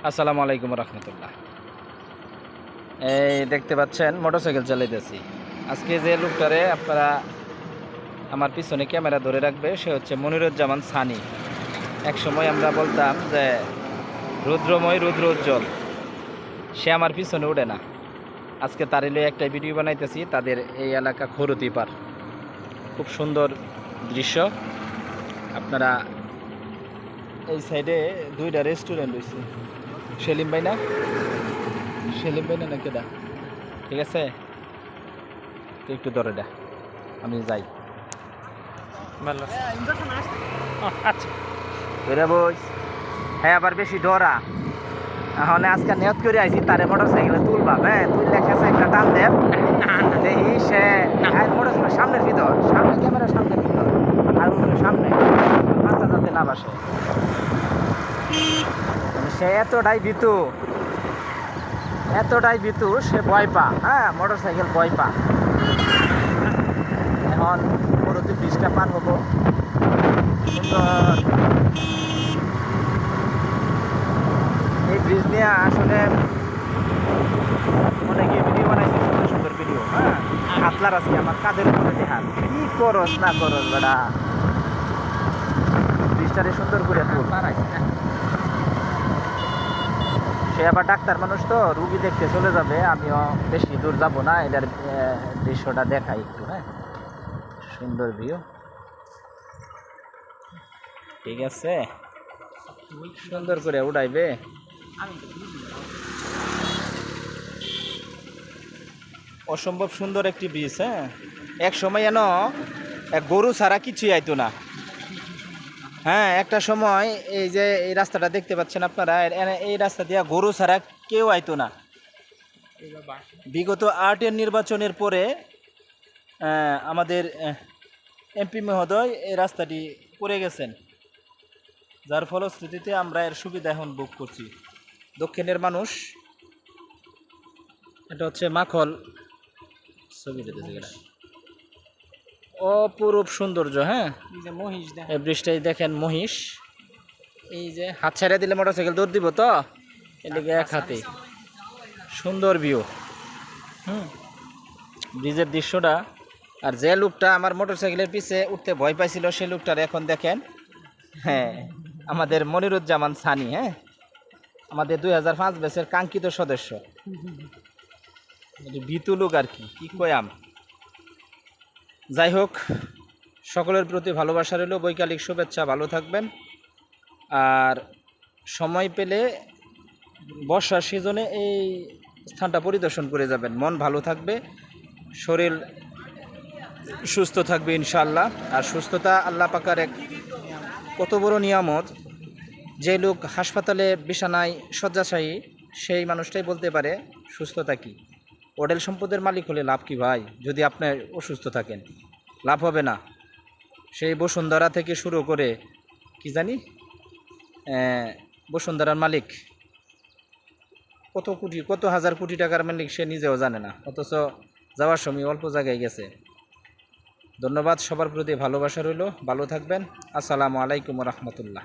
আসসালামু আলাইকুম রহমতুল্লাহ। এই দেখতে পাচ্ছেন মোটরসাইকেল চালাইতেছি। আজকে যে লোকটারে আপনারা আমার পিছনে ক্যামেরা ধরে রাখবে সে হচ্ছে মনিরুজ্জামান সানি। এক সময় আমরা বলতাম যে রুদ্রময় রুদ্র উজ্জ্বল, সে আমার পিছনে উঠে না। আজকে তার এলে একটা ভিডিও বানাইতেছি। তাদের এই এলাকা খরুতি পার, খুব সুন্দর দৃশ্য। আপনারা এই সাইডে দুইটা রেস্টুরেন্ট রয়েছে। সেলিম ভাই না, সেলিম ভাই না নাকি দা, ঠিক আছে, তো একটু ধরে দা, আমি যাই। আচ্ছা ধরে বস। হ্যাঁ আবার বেশি ডরা। এখন আজকে নিয়ত করে আইছি তারে মোটর সাইকেলে তুলবা। হ্যাঁ তুললে খেসে একটা টান দেব, দেখি সে মোটর সাইকেল সামনের ভিতর, সামনে ক্যামেরা সামনের ভিতর, আর সামনে রাস্তা যাতে না বাসে। সে এতটাই ভীতু, সে ভয় পা। হ্যাঁ মোটর সাইকেল ভয় পা। এখন পরবর্তী ব্রিজটা পার হবো। সুন্দর এই ব্রিজ নিয়ে আসলে অনেকে ভিডিও বানাইছে, সুন্দর সুন্দর ভিডিও। হ্যাঁ হাতলার আজকে আমার কাদের উপরে দেখার কি করস না করস বেড়া, ব্রিজটারে সুন্দর করে তুল। সে আবার ডাক্তার মানুষ তো, রুগী দেখতে চলে যাবে, আমিও বেশি দূর যাব না। এটার দৃশ্যটা দেখাই একটু। হ্যাঁ সুন্দর ভিউ, ঠিক আছে, সুন্দর করে উড়াইবে। অসম্ভব সুন্দর একটি ব্রিজ। হ্যাঁ এক সময় যেন গরু ছাড়া কিছুই আইতো না। হ্যাঁ একটা সময় এই যে এই রাস্তাটা দেখতে পাচ্ছেন আপনারা, এই রাস্তা দিয়ে গরু ছাড়া কেউ আইতো না। বিগত 8-এর নির্বাচনের পরে আমাদের এমপি মহোদয় এই রাস্তাটি করে গেছেন, যার ফলশ্রুতিতে আমরা এর সুবিধা এখন ভোগ করছি। দক্ষিণের মানুষ, এটা হচ্ছে মাখল ছবি অপরূপ সৌন্দর্য। হ্যাঁ এই ব্রিজটাই দেখেন, মহিষ। এই যে হাত ছেড়ে দিলে মোটরসাইকেল দৌড় দিব তো, এদিকে এক হাতে সুন্দর ভিউ। ব্রিজের দৃশ্যটা। আর যে লোকটা আমার মোটরসাইকেলের পিছে উঠতে ভয় পাইছিল সে লোকটার এখন দেখেন। হ্যাঁ আমাদের মনিরুজ্জামান সানি। হ্যাঁ আমাদের 2005 ব্যাচের কাঙ্ক্ষিত সদস্য, ভীতু লোক আর কি কয়াম। যাই হোক, সকলের প্রতি ভালোবাসা রইল, বৈকালিক শুভেচ্ছা। ভালো থাকবেন। আর সময় পেলে বর্ষার সিজনে এই স্থানটা পরিদর্শন করে যাবেন, মন ভালো থাকবে, শরীর সুস্থ থাকবে ইনশাআল্লাহ। আর সুস্থতা আল্লাহ পাকের এক কত বড় নিয়ামত। যে লোক হাসপাতালে বিছানায় শয্যাশায়ী, সেই মানুষটাই বলতে পারে সুস্থতা কী। হোটেল সম্পদের মালিক হলে লাভ কি ভাই? যদি আপনি অসুস্থ থাকেন লাভ হবে না। সেই বসুন্ধরা থেকে শুরু করে কি জানি বসুন্ধরার মালিক কত হাজার কোটি টাকার মালিক, সে নিজেও জানে না, অথচ যাওয়ার সময় অল্প জায়গায় গেছে। ধন্যবাদ, সবার প্রতি ভালোবাসা রইল, ভালো থাকবেন। আসসালামু আলাইকুম রহমতুল্লাহ।